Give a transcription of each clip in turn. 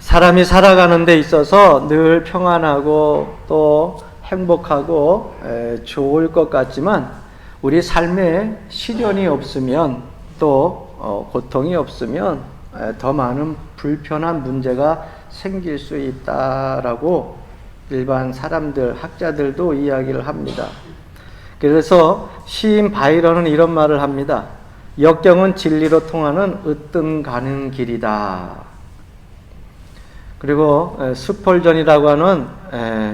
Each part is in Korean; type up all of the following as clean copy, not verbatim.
사람이 살아가는 데 있어서 늘 평안하고 또 행복하고 좋을 것 같지만 우리 삶에 시련이 없으면 또 고통이 없으면 더 많은 불편한 문제가 생길 수 있다라고 일반 사람들, 학자들도 이야기를 합니다. 그래서 시인 바이런은 이런 말을 합니다. 역경은 진리로 통하는 으뜸 가는 길이다. 그리고 스펄전이라고 하는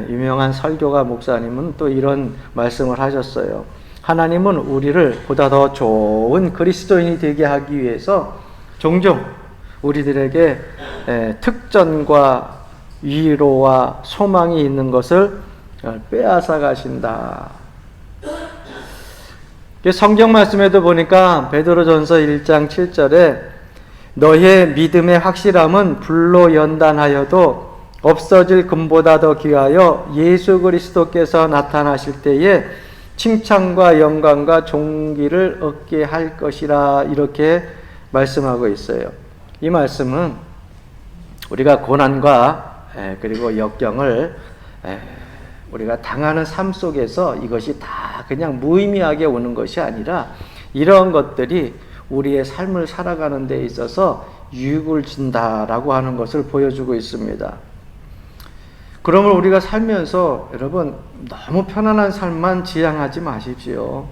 유명한 설교가 목사님은 또 이런 말씀을 하셨어요. 하나님은 우리를 보다 더 좋은 그리스도인이 되게 하기 위해서 종종 우리들에게 특전과 위로와 소망이 있는 것을 빼앗아 가신다. 성경 말씀에도 보니까 베드로전서 1장 7절에 너의 믿음의 확실함은 불로 연단하여도 없어질 금보다 더 귀하여 예수 그리스도께서 나타나실 때에 칭찬과 영광과 존귀를 얻게 할 것이라 이렇게 말씀하고 있어요. 이 말씀은 우리가 고난과 그리고 역경을 우리가 당하는 삶 속에서 이것이 다 그냥 무의미하게 오는 것이 아니라 이런 것들이 우리의 삶을 살아가는 데 있어서 유익을 준다라고 하는 것을 보여주고 있습니다. 그러면 우리가 살면서 여러분 너무 편안한 삶만 지향하지 마십시오.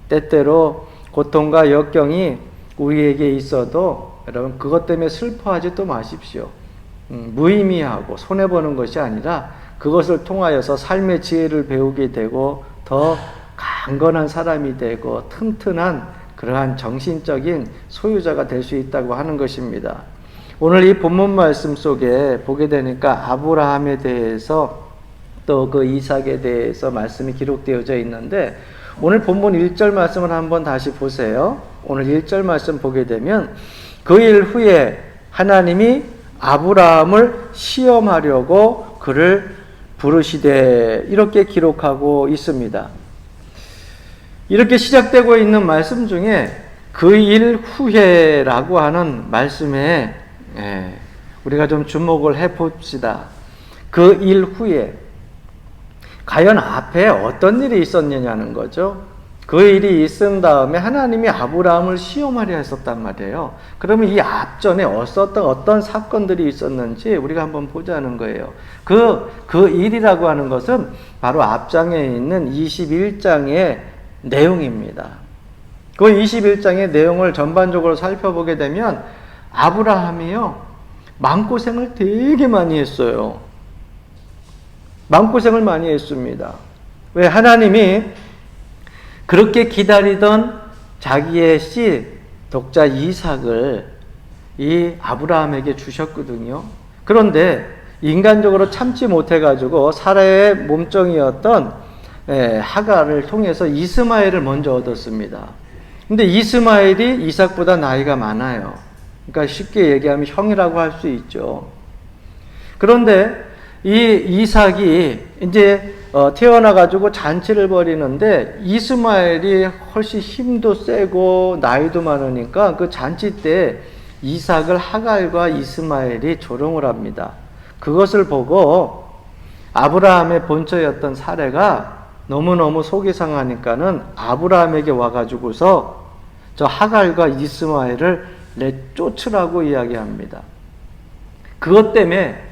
때때로 고통과 역경이 우리에게 있어도 여러분 그것 때문에 슬퍼하지도 마십시오. 무의미하고 손해보는 것이 아니라 그것을 통하여서 삶의 지혜를 배우게 되고 더 강건한 사람이 되고 튼튼한 그러한 정신적인 소유자가 될 수 있다고 하는 것입니다. 오늘 이 본문 말씀 속에 보게 되니까 아브라함에 대해서 또 그 이삭에 대해서 말씀이 기록되어져 있는데 오늘 본문 1절 말씀을 한번 다시 보세요. 오늘 1절 말씀 보게 되면 그 일 후에 하나님이 아브라함을 시험하려고 그를 부르시되 이렇게 기록하고 있습니다. 이렇게 시작되고 있는 말씀 중에 그 일 후에라고 하는 말씀에 우리가 좀 주목을 해봅시다. 그 일 후에 과연 앞에 어떤 일이 있었느냐는 거죠. 그 일이 있은 다음에 하나님이 아브라함을 시험하려 했었단 말이에요. 그러면 이 앞전에 어떤 사건들이 있었는지 우리가 한번 보자는 거예요. 그 일이라고 하는 것은 바로 앞장에 있는 21장의 내용입니다. 그 21장의 내용을 전반적으로 살펴보게 되면 아브라함이요 마음고생을 되게 많이 했어요. 마음고생을 많이 했습니다. 왜? 하나님이 그렇게 기다리던 자기의 씨 독자 이삭을 이 아브라함에게 주셨거든요. 그런데 인간적으로 참지 못해가지고 사라의 몸종이었던 하갈을 통해서 이스마엘을 먼저 얻었습니다. 근데 이스마엘이 이삭보다 나이가 많아요. 그러니까 쉽게 얘기하면 형이라고 할 수 있죠. 그런데 이 이삭이 이제 태어나가지고 잔치를 벌이는데 이스마엘이 훨씬 힘도 세고 나이도 많으니까 그 잔치 때 이삭을 하갈과 이스마엘이 조롱을 합니다. 그것을 보고 아브라함의 본처였던 사레가 너무너무 속이 상하니까는 아브라함에게 와가지고서 저 하갈과 이스마엘을 내쫓으라고 이야기합니다. 그것 때문에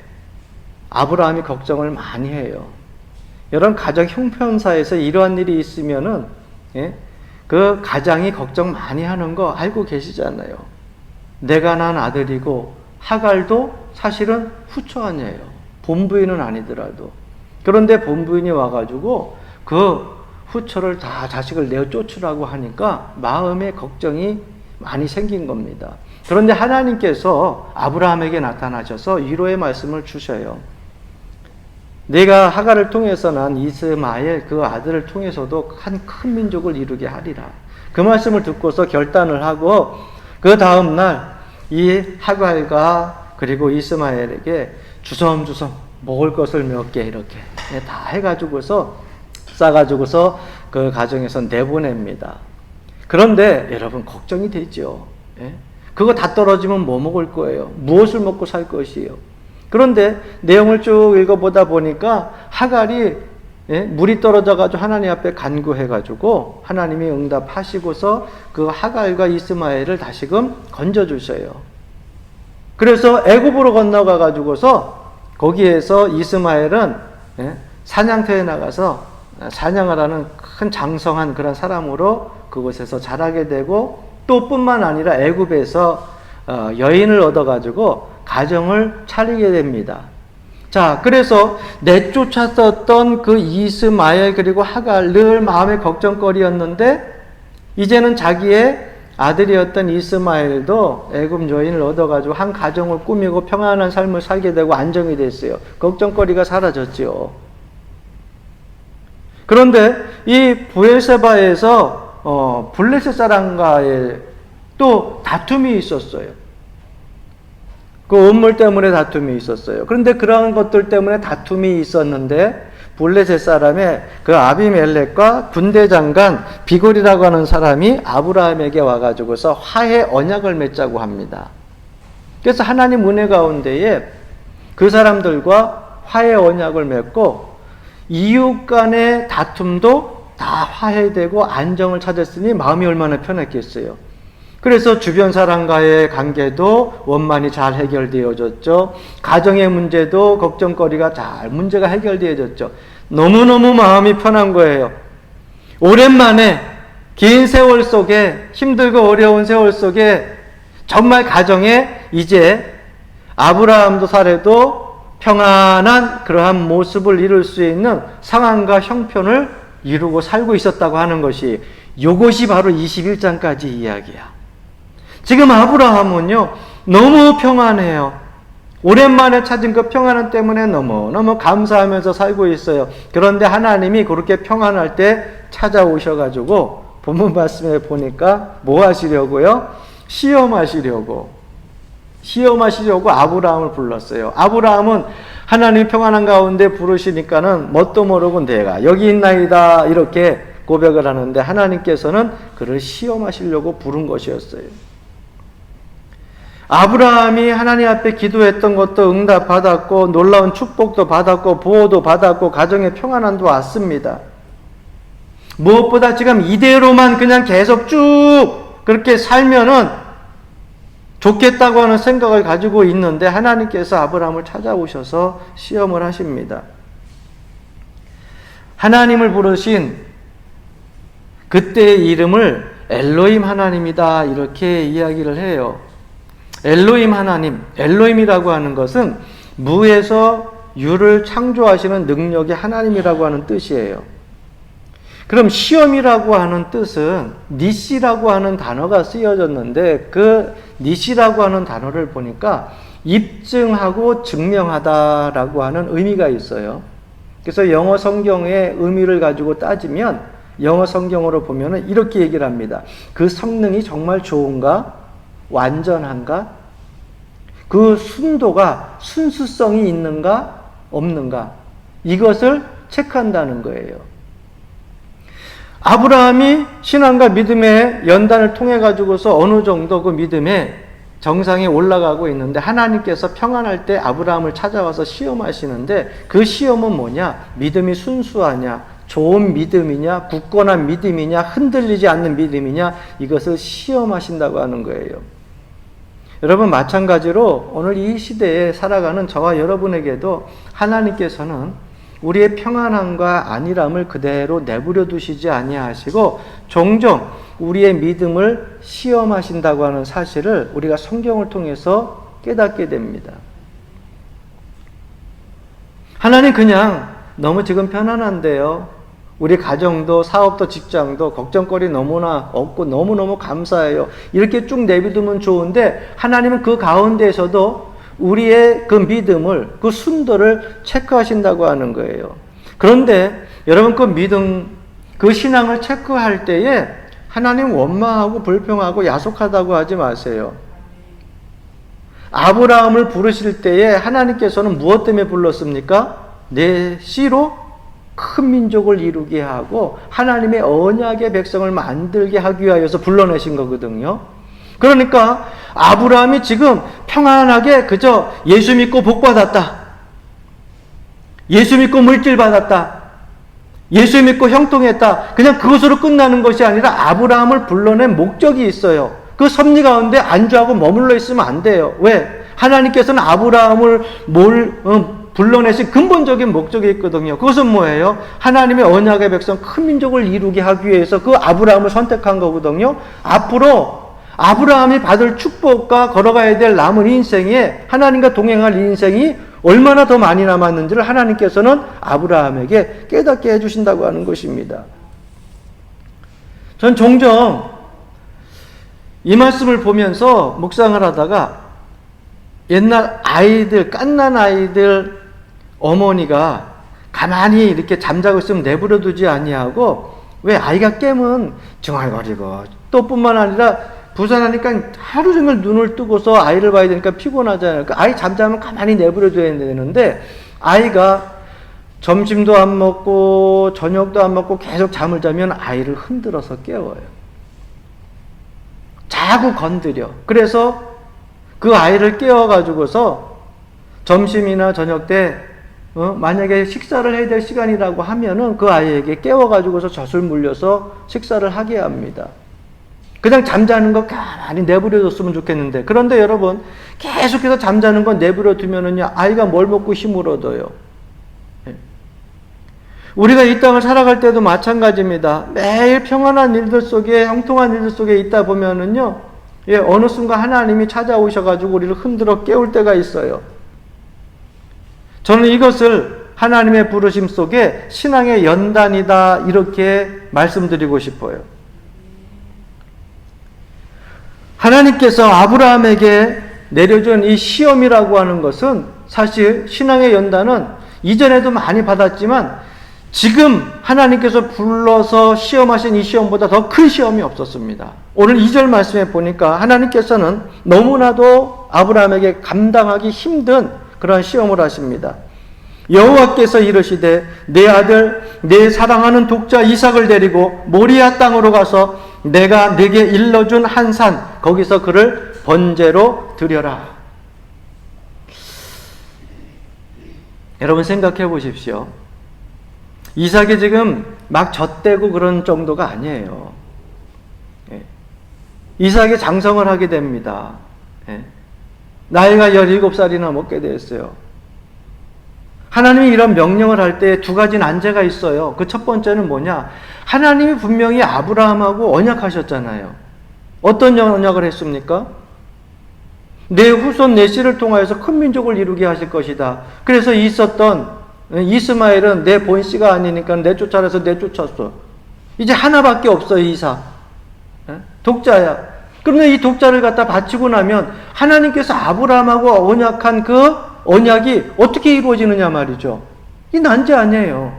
아브라함이 걱정을 많이 해요. 여러분 가정 형편사에서 이러한 일이 있으면은 그 가장이 걱정 많이 하는 거 알고 계시잖아요. 내가 난 아들이고 하갈도 사실은 후처아니에요. 본부인은 아니더라도. 그런데 본부인이 와가지고 그 후처를 다 자식을 내쫓으라고 하니까 마음에 걱정이 많이 생긴 겁니다. 그런데 하나님께서 아브라함에게 나타나셔서 위로의 말씀을 주셔요. 내가 하갈을 통해서 난 이스마엘 그 아들을 통해서도 한 큰 민족을 이루게 하리라. 그 말씀을 듣고서 결단을 하고 그 다음날 이 하갈과 그리고 이스마엘에게 주섬주섬 먹을 것을 몇 개 이렇게 다 해가지고서 싸가지고서 그 가정에서 내보냅니다. 그런데 여러분 걱정이 되죠. 그거 다 떨어지면 뭐 먹을 거예요? 무엇을 먹고 살 것이에요? 그런데 내용을 쭉 읽어보다 보니까 하갈이 물이 떨어져가지고 하나님 앞에 간구해가지고 하나님이 응답하시고서 그 하갈과 이스마엘을 다시금 건져주셔요. 그래서 애굽으로 건너가가지고서 거기에서 이스마엘은 사냥터에 나가서 사냥을 하는 큰 장성한 그런 사람으로 그곳에서 자라게 되고 또 뿐만 아니라 애굽에서 여인을 얻어가지고 가정을 차리게 됩니다. 자, 그래서 내쫓았었던 그 이스마엘 그리고 하갈 늘 마음의 걱정거리였는데 이제는 자기의 아들이었던 이스마엘도 애굽 여인을 얻어가지고 한 가정을 꾸미고 평안한 삶을 살게 되고 안정이 됐어요. 걱정거리가 사라졌지요. 그런데 이 브엘세바에서 블레셋 사람과의 또 다툼이 있었어요. 그 음물 때문에 다툼이 있었어요. 그런데 그런 것들 때문에 다툼이 있었는데 블레셋 사람의 그 아비멜렉과 군대 장관 비골이라고 하는 사람이 아브라함에게 와가지고서 화해 언약을 맺자고 합니다. 그래서 하나님 은혜 가운데에 그 사람들과 화해 언약을 맺고 이웃 간의 다툼도 다 화해되고 안정을 찾았으니 마음이 얼마나 편했겠어요. 그래서 주변 사람과의 관계도 원만히 잘 해결되어졌죠. 가정의 문제도 걱정거리가 잘 문제가 해결되어졌죠. 너무너무 마음이 편한 거예요. 오랜만에 긴 세월 속에 힘들고 어려운 세월 속에 정말 가정에 이제 아브라함도 사례도 평안한 그러한 모습을 이룰 수 있는 상황과 형편을 이루고 살고 있었다고 하는 것이 이것이 바로 21장까지 이야기야. 지금 아브라함은요 너무 평안해요. 오랜만에 찾은 그 평안함 때문에 너무너무 감사하면서 살고 있어요. 그런데 하나님이 그렇게 평안할 때 찾아오셔가지고 본문 말씀에 보니까 뭐 하시려고요? 시험하시려고 아브라함을 불렀어요. 아브라함은 하나님 평안한 가운데 부르시니까는 뭣도 모르고 내가 여기 있나이다 이렇게 고백을 하는데 하나님께서는 그를 시험하시려고 부른 것이었어요. 아브라함이 하나님 앞에 기도했던 것도 응답받았고 놀라운 축복도 받았고 보호도 받았고 가정의 평안함도 왔습니다. 무엇보다 지금 이대로만 그냥 계속 쭉 그렇게 살면은 좋겠다고 하는 생각을 가지고 있는데 하나님께서 아브라함을 찾아오셔서 시험을 하십니다. 하나님을 부르신 그때의 이름을 엘로힘 하나님이다 이렇게 이야기를 해요. 엘로힘 하나님, 엘로힘이라고 하는 것은 무에서 유를 창조하시는 능력의 하나님이라고 하는 뜻이에요. 그럼 시험이라고 하는 뜻은 니시라고 하는 단어가 쓰여졌는데 그 니시라고 하는 단어를 보니까 입증하고 증명하다라고 하는 의미가 있어요. 그래서 영어 성경의 의미를 가지고 따지면 영어 성경으로 보면은 이렇게 얘기를 합니다. 그 성능이 정말 좋은가? 완전한가? 그 순도가 순수성이 있는가? 없는가? 이것을 체크한다는 거예요. 아브라함이 신앙과 믿음의 연단을 통해 가지고서 어느 정도 그 믿음의 정상에 올라가고 있는데 하나님께서 평안할 때 아브라함을 찾아와서 시험하시는데 그 시험은 뭐냐? 믿음이 순수하냐? 좋은 믿음이냐? 굳건한 믿음이냐? 흔들리지 않는 믿음이냐? 이것을 시험하신다고 하는 거예요. 여러분 마찬가지로 오늘 이 시대에 살아가는 저와 여러분에게도 하나님께서는 우리의 평안함과 안일함을 그대로 내버려 두시지 아니하시고 종종 우리의 믿음을 시험하신다고 하는 사실을 우리가 성경을 통해서 깨닫게 됩니다. 하나님 그냥 너무 지금 편안한데요. 우리 가정도 사업도 직장도 걱정거리 너무나 없고 너무너무 감사해요. 이렇게 쭉 내비두면 좋은데 하나님은 그 가운데에서도 우리의 그 믿음을 그 순도를 체크하신다고 하는 거예요. 그런데 여러분 그 믿음 그 신앙을 체크할 때에 하나님 원망하고 불평하고 야속하다고 하지 마세요. 아브라함을 부르실 때에 하나님께서는 무엇 때문에 불렀습니까? 내 씨로 큰 민족을 이루게 하고 하나님의 언약의 백성을 만들게 하기 위하여서 불러내신 거거든요. 그러니까 아브라함이 지금 평안하게 그저 예수 믿고 복 받았다, 예수 믿고 물질 받았다, 예수 믿고 형통했다, 그냥 그것으로 끝나는 것이 아니라 아브라함을 불러낸 목적이 있어요. 그 섭리 가운데 안주하고 머물러 있으면 안 돼요. 왜? 하나님께서는 아브라함을 불러내신 근본적인 목적이 있거든요. 그것은 뭐예요? 하나님의 언약의 백성 큰 민족을 이루게 하기 위해서 그 아브라함을 선택한 거거든요. 앞으로 아브라함이 받을 축복과 걸어가야 될 남은 인생에 하나님과 동행할 인생이 얼마나 더 많이 남았는지를 하나님께서는 아브라함에게 깨닫게 해주신다고 하는 것입니다. 전 종종 이 말씀을 보면서 묵상을 하다가 옛날 아이들, 갓난 아이들 어머니가 가만히 이렇게 잠자고 있으면 내버려 두지 아니하고 왜 아이가 깨면 중얼거리고 또 뿐만 아니라 부산하니까 하루 종일 눈을 뜨고서 아이를 봐야 되니까 피곤하잖아요. 그 아이 잠자면 가만히 내버려 둬야 되는데 아이가 점심도 안 먹고 저녁도 안 먹고 계속 잠을 자면 아이를 흔들어서 깨워요. 자꾸 건드려. 그래서 그 아이를 깨워가지고서 점심이나 저녁 때 만약에 식사를 해야 될 시간이라고 하면은 그 아이에게 깨워가지고서 젖을 물려서 식사를 하게 합니다. 그냥 잠자는 거 가만히 내버려뒀으면 좋겠는데, 그런데 여러분 계속해서 잠자는 거 내버려두면은요 아이가 뭘 먹고 힘을 얻어요? 우리가 이 땅을 살아갈 때도 마찬가지입니다. 매일 평안한 일들 속에, 형통한 일들 속에 있다 보면은요, 어느 순간 하나님이 찾아오셔가지고 우리를 흔들어 깨울 때가 있어요. 저는 이것을 하나님의 부르심 속에 신앙의 연단이다, 이렇게 말씀드리고 싶어요. 하나님께서 아브라함에게 내려준 이 시험이라고 하는 것은 사실 신앙의 연단은 이전에도 많이 받았지만 지금 하나님께서 불러서 시험하신 이 시험보다 더 큰 시험이 없었습니다. 오늘 2절 말씀에 보니까 하나님께서는 너무나도 아브라함에게 감당하기 힘든 그런 시험을 하십니다. 여호와께서 이르시되 내 아들 내 사랑하는 독자 이삭을 데리고 모리아 땅으로 가서 내가 네게 일러준 한 산 거기서 그를 번제로 드려라. 여러분 생각해 보십시오. 이삭이 지금 막 젖대고 그런 정도가 아니에요. 이삭이 장성을 하게 됩니다. 나이가 17살이나 먹게 되었어요. 하나님이 이런 명령을 할 때 두 가지 난제가 있어요. 그 첫 번째는 뭐냐? 하나님이 분명히 아브라함하고 언약하셨잖아요. 어떤 언약을 했습니까? 내 후손 내 씨를 통하여서 큰 민족을 이루게 하실 것이다. 그래서 있었던 이스마엘은 내 본씨가 아니니까 내쫓아내서 내쫓았어. 이제 하나밖에 없어요, 이삭. 독자야. 그런데 이 독자를 갖다 바치고 나면 하나님께서 아브라함하고 언약한 그 언약이 어떻게 이루어지느냐 말이죠. 이 난제 아니에요.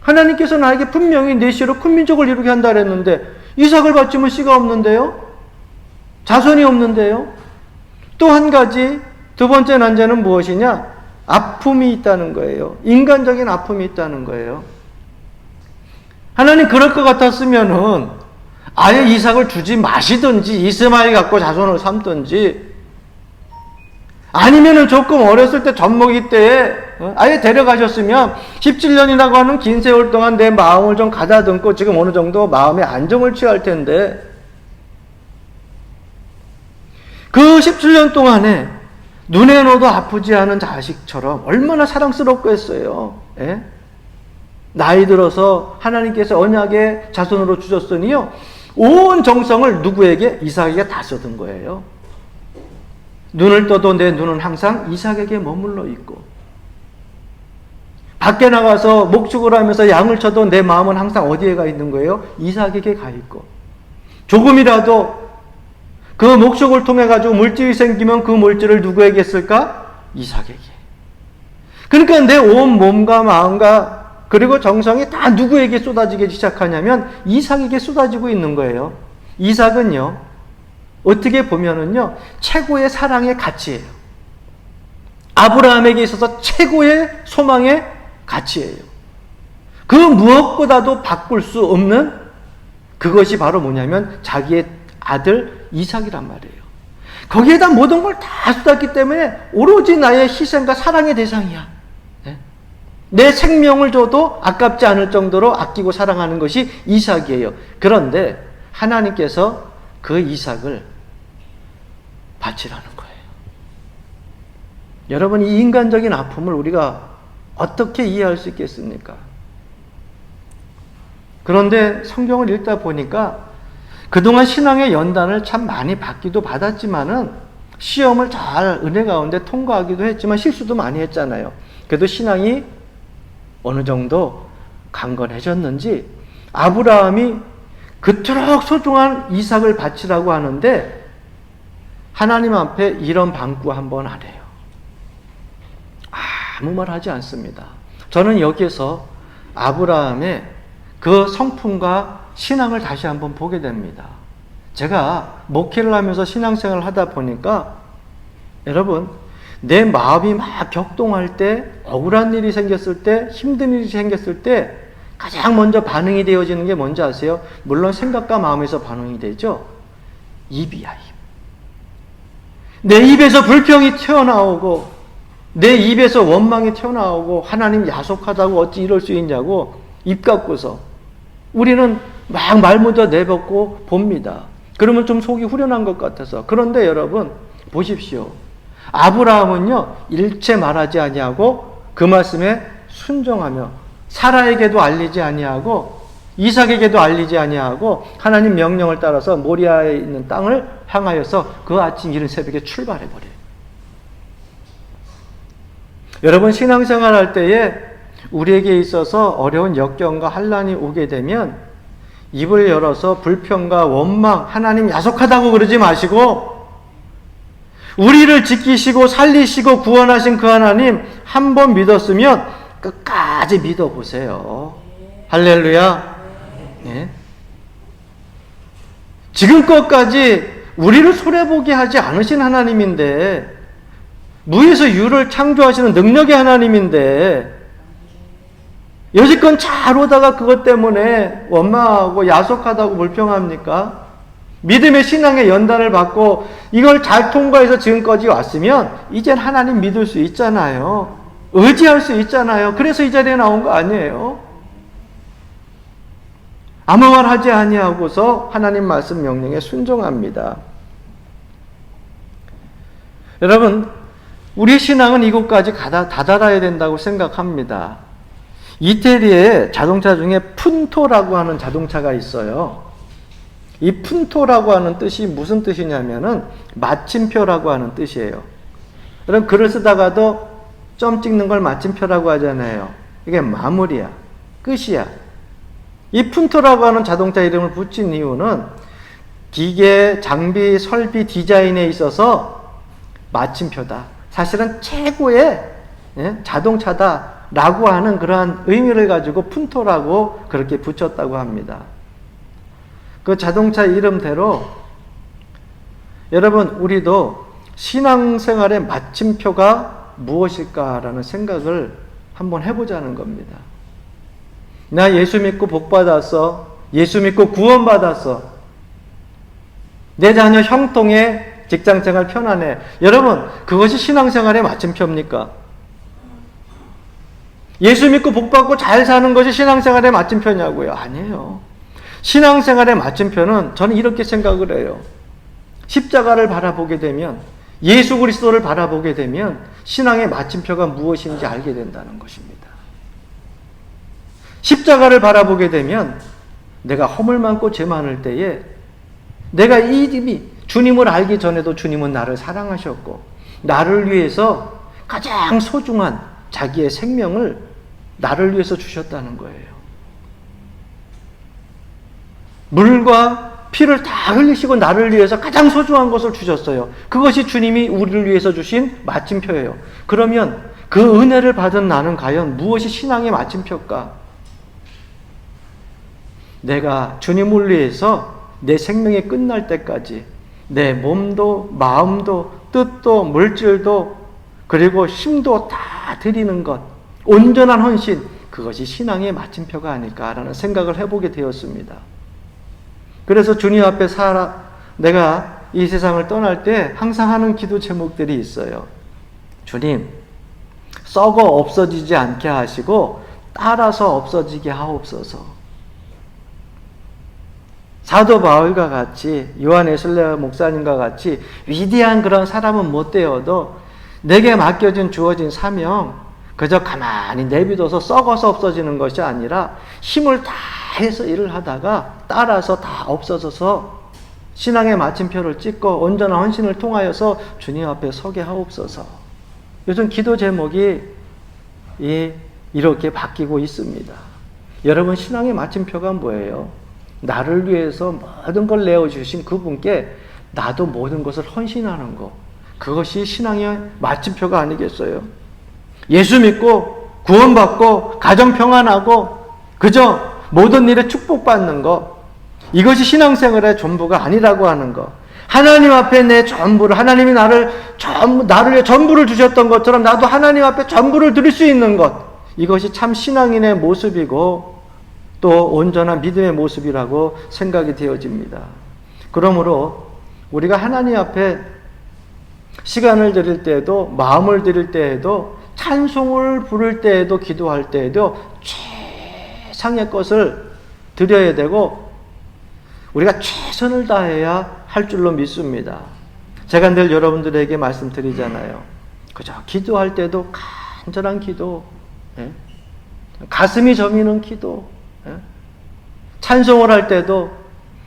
하나님께서 나에게 분명히 내 씨로 큰 민족을 이루게 한다 그랬는데 이삭을 바치면 씨가 없는데요? 자손이 없는데요? 또 한 가지, 두 번째 난제는 무엇이냐? 아픔이 있다는 거예요. 인간적인 아픔이 있다는 거예요. 하나님 그럴 것 같았으면은 아예 이삭을 주지 마시든지 이스마엘 갖고 자손을 삼든지, 아니면은 조금 어렸을 때 젖먹이 때에 아예 데려가셨으면 17년이라고 하는 긴 세월 동안 내 마음을 좀 가다듬고 지금 어느 정도 마음의 안정을 취할 텐데, 그 17년 동안에 눈에 넣어도 아프지 않은 자식처럼 얼마나 사랑스럽고 했어요. 예? 나이 들어서 하나님께서 언약의 자손으로 주셨으니요, 온 정성을 누구에게? 이삭에게 다 쏟은 거예요. 눈을 떠도 내 눈은 항상 이삭에게 머물러 있고, 밖에 나가서 목축을 하면서 양을 쳐도 내 마음은 항상 어디에 가 있는 거예요? 이삭에게 가 있고, 조금이라도 그 목축을 통해 가지고 물질이 생기면 그 물질을 누구에게 쓸까? 이삭에게. 그러니까 내 온 몸과 마음과 그리고 정성이 다 누구에게 쏟아지기 시작하냐면 이삭에게 쏟아지고 있는 거예요. 이삭은요, 어떻게 보면은요, 최고의 사랑의 가치예요. 아브라함에게 있어서 최고의 소망의 가치예요. 그 무엇보다도 바꿀 수 없는 그것이 바로 뭐냐면 자기의 아들 이삭이란 말이에요. 거기에다 모든 걸 다 쏟았기 때문에 오로지 나의 희생과 사랑의 대상이야. 내 생명을 줘도 아깝지 않을 정도로 아끼고 사랑하는 것이 이삭이에요. 그런데 하나님께서 그 이삭을 바치라는 거예요. 여러분, 이 인간적인 아픔을 우리가 어떻게 이해할 수 있겠습니까? 그런데 성경을 읽다 보니까 그동안 신앙의 연단을 참 많이 받기도 받았지만은 시험을 잘 은혜 가운데 통과하기도 했지만 실수도 많이 했잖아요. 그래도 신앙이 어느 정도 강건해졌는지 아브라함이 그토록 소중한 이삭을 바치라고 하는데 하나님 앞에 이런 방구 한번 안 해요. 아무 말 하지 않습니다. 저는 여기에서 아브라함의 그 성품과 신앙을 다시 한번 보게 됩니다. 제가 목회를 하면서 신앙생활을 하다 보니까 여러분, 내 마음이 막 격동할 때, 억울한 일이 생겼을 때, 힘든 일이 생겼을 때 가장 먼저 반응이 되어지는 게 뭔지 아세요? 물론 생각과 마음에서 반응이 되죠. 입이야, 입. 내 입에서 불평이 튀어나오고 내 입에서 원망이 튀어나오고 하나님 야속하다고 어찌 이럴 수 있냐고 입 갖고서 우리는 막 말문도 내뱉고 봅니다. 그러면 좀 속이 후련한 것 같아서. 그런데 여러분 보십시오. 아브라함은요, 일체 말하지 아니하고 그 말씀에 순종하며 사라에게도 알리지 아니하고 이삭에게도 알리지 아니하고 하나님 명령을 따라서 모리아에 있는 땅을 향하여서 그 아침 이른 새벽에 출발해버려요. 여러분, 신앙생활 할 때에 우리에게 있어서 어려운 역경과 환난이 오게 되면 입을 열어서 불평과 원망, 하나님 야속하다고 그러지 마시고 우리를 지키시고 살리시고 구원하신 그 하나님 한 번 믿었으면 끝까지 믿어보세요. 할렐루야. 네. 지금껏까지 우리를 손해보게 하지 않으신 하나님인데, 무에서 유를 창조하시는 능력의 하나님인데 여지껏 잘 오다가 그것 때문에 원망하고 야속하다고 불평합니까? 믿음의 신앙의 연단을 받고 이걸 잘 통과해서 지금까지 왔으면 이젠 하나님 믿을 수 있잖아요. 의지할 수 있잖아요. 그래서 이 자리에 나온 거 아니에요? 아무 말 하지 아니하고서 하나님 말씀 명령에 순종합니다. 여러분, 우리 신앙은 이곳까지 다다라야 된다고 생각합니다. 이태리에 자동차 중에 푼토라고 하는 자동차가 있어요. 이 푼토라고 하는 뜻이 무슨 뜻이냐면은 마침표라고 하는 뜻이에요. 그럼 글을 쓰다가도 점 찍는 걸 마침표라고 하잖아요. 이게 마무리야, 끝이야. 이 푼토라고 하는 자동차 이름을 붙인 이유는 기계, 장비, 설비, 디자인에 있어서 마침표다. 사실은 최고의 자동차다라고 하는 그러한 의미를 가지고 푼토라고 그렇게 붙였다고 합니다. 그 자동차 이름대로 여러분, 우리도 신앙생활의 마침표가 무엇일까라는 생각을 한번 해보자는 겁니다. 나 예수 믿고 복 받았어. 예수 믿고 구원 받았어. 내 자녀 형통해. 직장생활 편안해. 여러분, 그것이 신앙생활의 마침표입니까? 예수 믿고 복 받고 잘 사는 것이 신앙생활의 마침표냐고요? 아니에요. 신앙생활의 마침표는 저는 이렇게 생각을 해요. 십자가를 바라보게 되면, 예수 그리스도를 바라보게 되면 신앙의 마침표가 무엇인지 알게 된다는 것입니다. 십자가를 바라보게 되면 내가 허물 많고 죄 많을 때에 내가 이미 주님을 알기 전에도 주님은 나를 사랑하셨고 나를 위해서 가장 소중한 자기의 생명을 나를 위해서 주셨다는 거예요. 물과 피를 다 흘리시고 나를 위해서 가장 소중한 것을 주셨어요. 그것이 주님이 우리를 위해서 주신 마침표예요. 그러면 그 은혜를 받은 나는 과연 무엇이 신앙의 마침표일까? 내가 주님을 위해서 내 생명이 끝날 때까지 내 몸도 마음도 뜻도 물질도 그리고 힘도 다 드리는 것, 온전한 헌신, 그것이 신앙의 마침표가 아닐까라는 생각을 해보게 되었습니다. 그래서 주님 앞에 내가 이 세상을 떠날 때 항상 하는 기도 제목들이 있어요. 주님, 썩어 없어지지 않게 하시고 따라서 없어지게 하옵소서. 사도 바울과 같이, 요한 슬레 목사님과 같이 위대한 그런 사람은 못 되어도 내게 맡겨진 주어진 사명, 그저 가만히 내비둬서 썩어서 없어지는 것이 아니라 힘을 다해서 일을 하다가 따라서 다 없어져서 신앙의 마침표를 찍고 온전한 헌신을 통하여서 주님 앞에 서게 하옵소서. 요즘 기도 제목이 이렇게 바뀌고 있습니다. 여러분, 신앙의 마침표가 뭐예요? 나를 위해서 모든 걸 내어주신 그분께 나도 모든 것을 헌신하는 것. 그것이 신앙의 마침표가 아니겠어요? 예수 믿고 구원받고 가정 평안하고 그저 모든 일에 축복받는 것. 이것이 신앙생활의 전부가 아니라고 하는 것. 하나님 앞에 내 전부를, 하나님이 나를 위해 전부를 주셨던 것처럼 나도 하나님 앞에 전부를 드릴 수 있는 것. 이것이 참 신앙인의 모습이고 또 온전한 믿음의 모습이라고 생각이 되어집니다. 그러므로 우리가 하나님 앞에 시간을 드릴 때에도, 마음을 드릴 때에도, 찬송을 부를 때에도, 기도할 때에도 최상의 것을 드려야 되고 우리가 최선을 다해야 할 줄로 믿습니다. 제가 늘 여러분들에게 말씀드리잖아요. 그저 기도할 때도 간절한 기도, 가슴이 저미는 기도, 찬송을 할 때도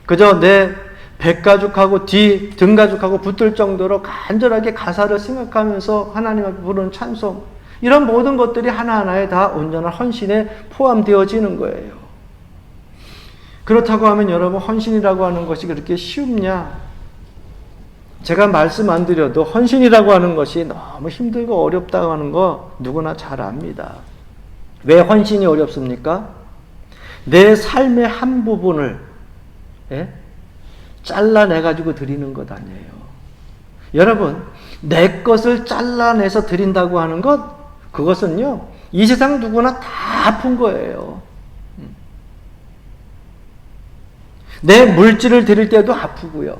그저 내 백가죽하고 등가죽하고 붙을 정도로 간절하게 가사를 생각하면서 하나님 앞에 부르는 찬송, 이런 모든 것들이 하나하나에 다 온전한 헌신에 포함되어지는 거예요. 그렇다고 하면 여러분, 헌신이라고 하는 것이 그렇게 쉬웁냐? 제가 말씀 안 드려도 헌신이라고 하는 것이 너무 힘들고 어렵다고 하는 거 누구나 잘 압니다. 왜 헌신이 어렵습니까? 내 삶의 한 부분을 잘라내가지고 드리는 것 아니에요. 여러분, 내 것을 잘라내서 드린다고 하는 것, 그것은요, 이 세상 누구나 다 아픈 거예요. 내 물질을 드릴 때도 아프고요.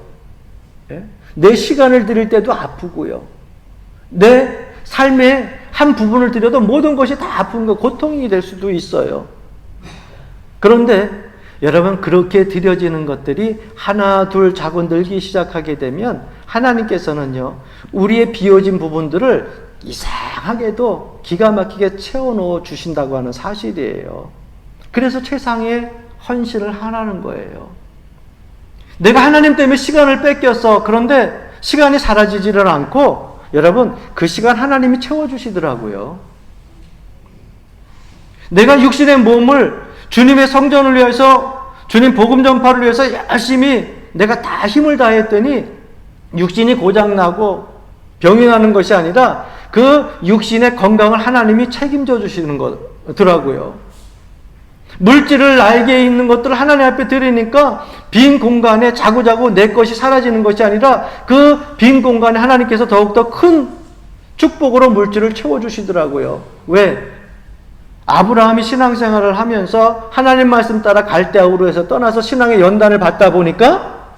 내 시간을 드릴 때도 아프고요. 내 삶의 한 부분을 드려도 모든 것이 다 아픈 거, 고통이 될 수도 있어요. 그런데 여러분, 그렇게 드려지는 것들이 하나 둘 자꾸 늘기 시작하게 되면 하나님께서는요, 우리의 비워진 부분들을 이상하게도 기가 막히게 채워넣어 주신다고 하는 사실이에요. 그래서 최상의 헌신을 하라는 거예요. 내가 하나님 때문에 시간을 뺏겼어. 그런데 시간이 사라지지를 않고 여러분, 그 시간 하나님이 채워주시더라고요. 내가 육신의 몸을 주님의 성전을 위해서, 주님 복음 전파를 위해서 열심히 내가 다 힘을 다했더니 육신이 고장나고 병이 나는 것이 아니라 그 육신의 건강을 하나님이 책임져 주시는 거더라고요. 물질을 나에게 있는 것들을 하나님 앞에 드리니까 빈 공간에 자꾸자꾸 내 것이 사라지는 것이 아니라 그 빈 공간에 하나님께서 더욱더 큰 축복으로 물질을 채워주시더라고요. 왜? 아브라함이 신앙생활을 하면서 하나님 말씀 따라 갈대아우르에서 떠나서 신앙의 연단을 받다 보니까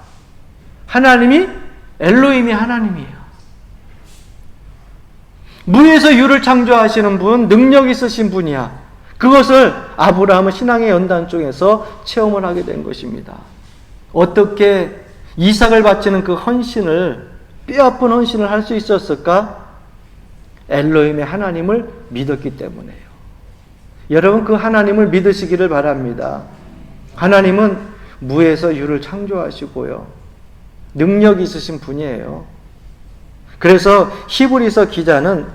하나님이 엘로힘이 하나님이에요. 무에서 유를 창조하시는 분, 능력 있으신 분이야. 그것을 아브라함은 신앙의 연단 쪽에서 체험을 하게 된 것입니다. 어떻게 이삭을 바치는 그 헌신을, 뼈아픈 헌신을 할 수 있었을까? 엘로힘의 하나님을 믿었기 때문에요. 여러분, 그 하나님을 믿으시기를 바랍니다. 하나님은 무에서 유를 창조하시고요, 능력 있으신 분이에요. 그래서 히브리서 기자는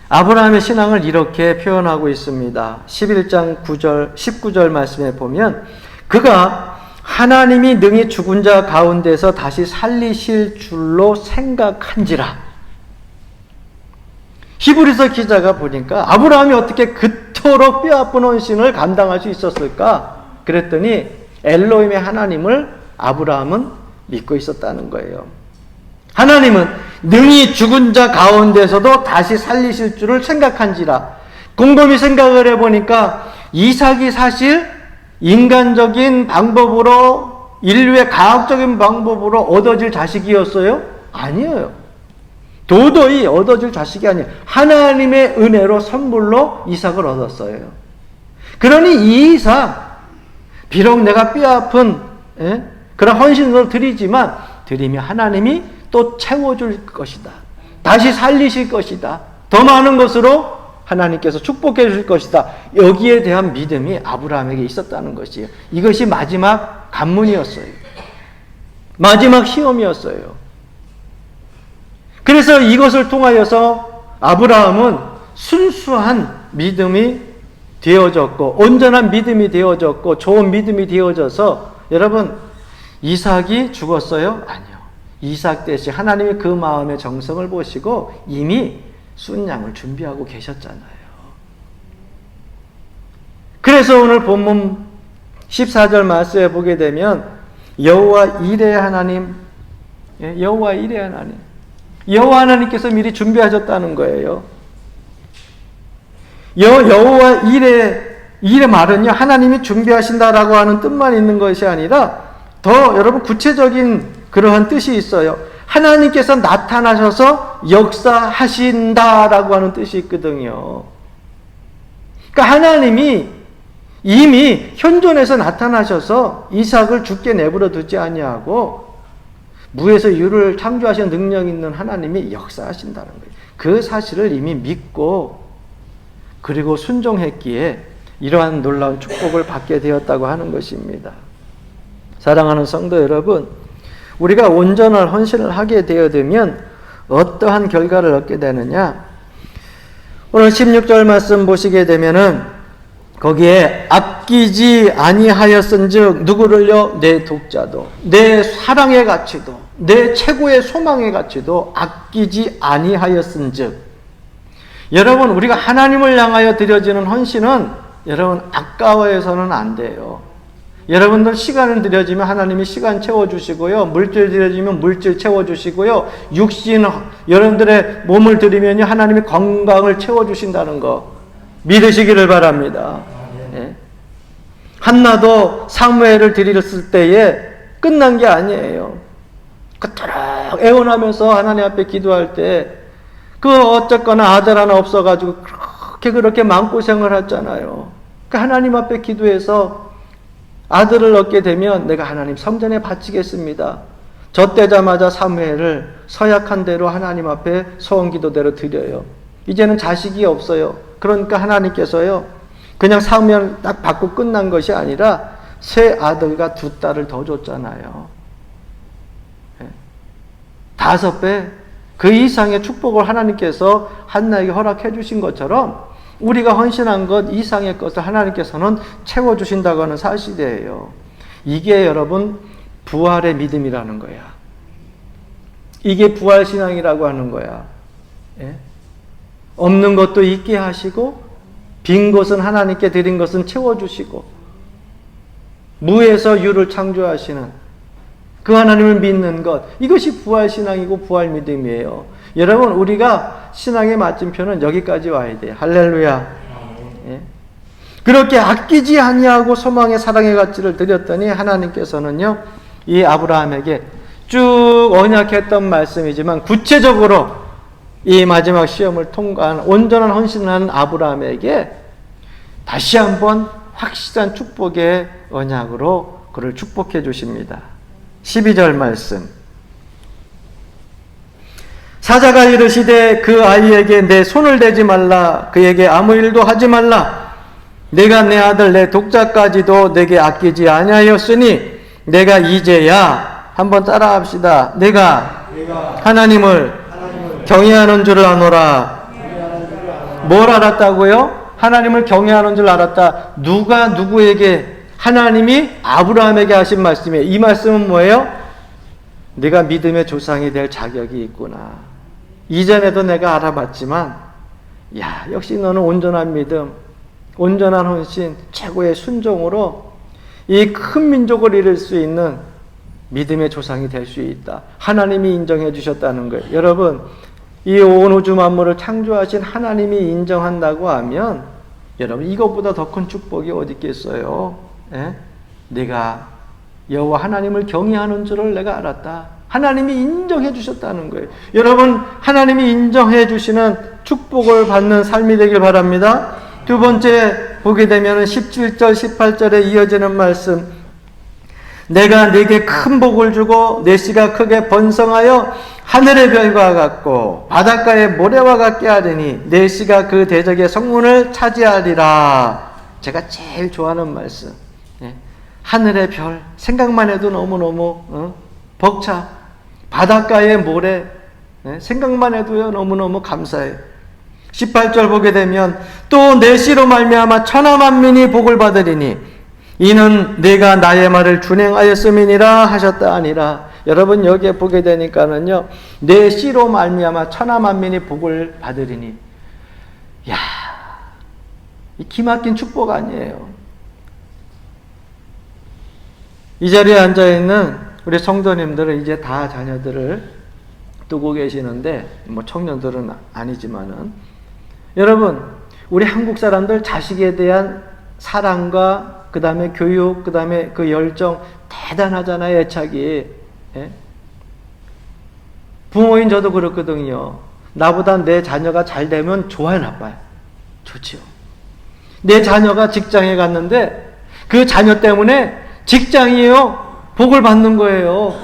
아브라함의 신앙을 이렇게 표현하고 있습니다. 11장 19절 말씀에 보면 그가 하나님이 능히 죽은 자 가운데서 다시 살리실 줄로 생각한지라. 히브리서 기자가 보니까 아브라함이 어떻게 그토록 뼈아픈 헌신을 감당할 수 있었을까? 그랬더니 엘로힘의 하나님을 아브라함은 믿고 있었다는 거예요. 하나님은 능히 죽은 자 가운데서도 다시 살리실 줄을 생각한지라. 곰곰이 생각을 해보니까 이삭이 사실 인간적인 방법으로 인류의 과학적인 방법으로 얻어질 자식이었어요? 아니에요. 도저히 얻어질 자식이 아니에요. 하나님의 은혜로 선물로 이삭을 얻었어요. 그러니 이 이삭, 비록 내가 뼈아픈 그런 헌신을 드리지만 드리면 하나님이 또 채워줄 것이다. 다시 살리실 것이다. 더 많은 것으로 하나님께서 축복해 주실 것이다. 여기에 대한 믿음이 아브라함에게 있었다는 것이에요. 이것이 마지막 관문이었어요. 마지막 시험이었어요. 그래서 이것을 통하여서 아브라함은 순수한 믿음이 되어졌고 온전한 믿음이 되어졌고 좋은 믿음이 되어져서 여러분 이삭이 죽었어요? 아니요. 이삭 대신 하나님이 그 마음의 정성을 보시고 이미 순양을 준비하고 계셨잖아요. 그래서 오늘 본문 14절 말씀에 보게 되면 여호와 이레의 하나님, 여호와 이레의 하나님, 여호와 하나님께서 미리 준비하셨다는 거예요. 여호와 이레 말은요 하나님이 준비하신다라고 하는 뜻만 있는 것이 아니라 더 여러분 구체적인 그러한 뜻이 있어요. 하나님께서 나타나셔서 역사하신다라고 하는 뜻이 있거든요. 그러니까 하나님이 이미 현존에서 나타나셔서 이삭을 죽게 내버려 두지 아니하고 무에서 유를 창조하신 능력 있는 하나님이 역사하신다는 거예요. 그 사실을 이미 믿고 그리고 순종했기에 이러한 놀라운 축복을 받게 되었다고 하는 것입니다. 사랑하는 성도 여러분, 우리가 온전한 헌신을 하게 되면 어떠한 결과를 얻게 되느냐? 오늘 16절 말씀 보시게 되면은 거기에 아끼지 아니하였은즉 누구를요? 내 독자도, 내 사랑의 가치도, 내 최고의 소망의 가치도 아끼지 아니하였은즉. 여러분 우리가 하나님을 향하여 드려지는 헌신은 여러분 아까워해서는 안 돼요. 여러분들 시간을 드려지면 하나님이 시간 채워주시고요. 물질 드려지면 물질 채워주시고요. 육신 여러분들의 몸을 드리면 하나님이 건강을 채워주신다는 거 믿으시기를 바랍니다. 예. 한나도 사무엘을 드렸을 때에 끝난 게 아니에요. 그토록 애원하면서 하나님 앞에 기도할 때 어쨌거나 아들 하나 없어가지고 그렇게 마음고생을 했잖아요. 하나님 앞에 기도해서 아들을 얻게 되면 내가 하나님 성전에 바치겠습니다. 젖되자마자 사무엘을 서약한 대로 하나님 앞에 소원기도대로 드려요. 이제는 자식이 없어요. 그러니까 하나님께서요 그냥 사무엘 딱 받고 끝난 것이 아니라 세 아들과 두 딸을 더 줬잖아요. 5배 그 이상의 축복을 하나님께서 한나에게 허락해 주신 것처럼 우리가 헌신한 것 이상의 것을 하나님께서는 채워주신다고 하는 사실이에요. 이게 여러분 부활의 믿음이라는 거야. 이게 부활신앙이라고 하는 거야. 예? 없는 것도 있게 하시고 빈 것은 하나님께 드린 것은 채워주시고 무에서 유를 창조하시는 그 하나님을 믿는 것, 이것이 부활신앙이고 부활믿음이에요. 여러분 우리가 신앙의 맞춤표는 여기까지 와야 돼요. 할렐루야. 예. 그렇게 아끼지 아니하고 소망의 사랑의 가치를 드렸더니 하나님께서는요 이 아브라함에게 쭉 언약했던 말씀이지만 구체적으로 이 마지막 시험을 통과한 온전한 헌신을 하는 아브라함에게 다시 한번 확실한 축복의 언약으로 그를 축복해 주십니다. 12절 말씀. 사자가 이르시되 그 아이에게 내 손을 대지 말라. 그에게 아무 일도 하지 말라. 내가 내 아들 내 독자까지도 내게 아끼지 아니하였으니 내가 이제야 한번 따라합시다. 내가 하나님을 경외하는 줄 아노라. 뭘 알았다고요? 하나님을 경외하는 줄 알았다. 누가 누구에게? 하나님이 아브라함에게 하신 말씀이에요. 이 말씀은 뭐예요? 네가 믿음의 조상이 될 자격이 있구나. 이전에도 내가 알아봤지만 야 역시 너는 온전한 믿음, 온전한 헌신, 최고의 순종으로 이 큰 민족을 이룰 수 있는 믿음의 조상이 될 수 있다. 하나님이 인정해 주셨다는 거예요. 여러분 이 온 우주 만물을 창조하신 하나님이 인정한다고 하면 여러분 이것보다 더 큰 축복이 어디 있겠어요? 예? 네가 여호와 하나님을 경외하는 줄을 내가 알았다. 하나님이 인정해 주셨다는 거예요. 여러분, 하나님이 인정해 주시는 축복을 받는 삶이 되길 바랍니다. 두 번째 보게 되면 17절 18절에 이어지는 말씀, 내가 네게 큰 복을 주고 내 씨가 크게 번성하여 하늘의 별과 같고 바닷가의 모래와 같게 하리니 내 씨가 그 대적의 성문을 차지하리라. 제가 제일 좋아하는 말씀. 하늘의 별, 생각만 해도 너무너무 벅차. 바닷가의 모래, 생각만 해도요 너무너무 감사해. 18절 보게 되면 또 내 씨로 말미암아 천하 만민이 복을 받으리니 이는 내가 나의 말을 준행하였음이니라 하셨다 하니라. 여러분, 여기에 보게 되니까는요, 내 씨로 말미암아 천하 만민이 복을 받으리니, 야, 이 기막힌 축복 아니에요. 이 자리에 앉아 있는 우리 성도님들은 이제 다 자녀들을 두고 계시는데, 뭐 청년들은 아니지만은, 여러분, 우리 한국 사람들 자식에 대한 사랑과 그 다음에 교육, 그 다음에 그 열정 대단하잖아요, 애착이. 예? 부모인 저도 그렇거든요. 나보다 내 자녀가 잘 되면 좋아요, 나빠요? 좋지요. 내 자녀가 직장에 갔는데 그 자녀 때문에 직장이에요, 복을 받는 거예요.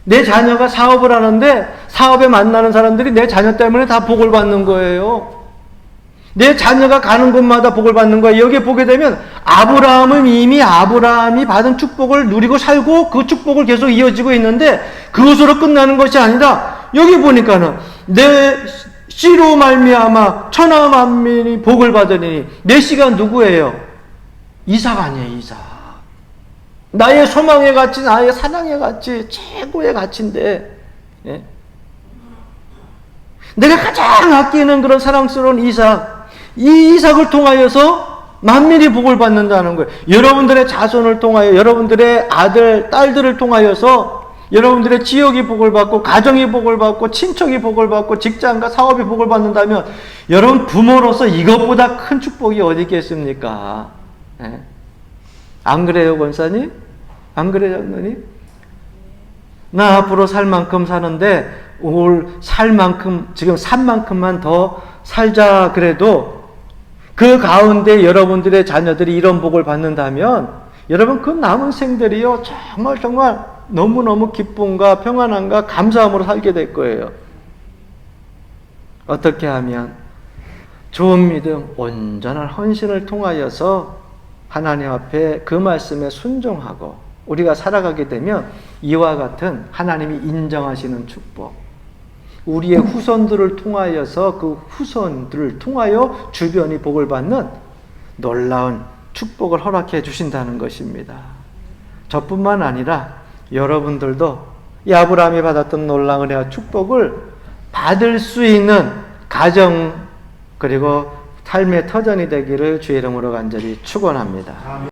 내 자녀가 사업을 하는데 사업에 만나는 사람들이 내 자녀 때문에 다 복을 받는 거예요. 내 자녀가 가는 곳마다 복을 받는 거예요. 여기에 보게 되면 아브라함은 이미 아브라함이 받은 축복을 누리고 살고 그 축복을 계속 이어지고 있는데 그것으로 끝나는 것이 아니라 여기 보니까는 내 씨로 말미암아 천하 만민이 복을 받으니, 내 씨가 누구예요? 이삭 아니에요, 이삭. 나의 소망의 가치, 나의 사랑의 가치, 최고의 가치인데, 예? 내가 가장 아끼는 그런 사랑스러운 이삭, 이 이삭을 통하여서 만민이 복을 받는다는 거예요. 여러분들의 자손을 통하여, 여러분들의 아들, 딸들을 통하여서 여러분들의 지역이 복을 받고, 가정이 복을 받고, 친척이 복을 받고, 직장과 사업이 복을 받는다면 여러분 부모로서 이것보다 큰 축복이 어디 있겠습니까? 네. 안 그래요, 권사님? 안 그래요, 장로님? 나 앞으로 살 만큼 사는데 살 만큼, 지금 산 만큼만 더 살자 그래도 그 가운데 여러분들의 자녀들이 이런 복을 받는다면 여러분 그 남은 생들이요 정말 너무너무 기쁨과 평안함과 감사함으로 살게 될 거예요. 어떻게 하면? 좋은 믿음, 온전한 헌신을 통하여서 하나님 앞에 그 말씀에 순종하고 우리가 살아가게 되면 이와 같은 하나님이 인정하시는 축복, 우리의 후손들을 통하여서 그 후손들을 통하여 주변이 복을 받는 놀라운 축복을 허락해 주신다는 것입니다. 저뿐만 아니라 여러분들도 이 아브라함이 받았던 놀라운 은혜와 축복을 받을 수 있는 가정 그리고 삶의 터전이 되기를 주의 이름으로 간절히 축원합니다.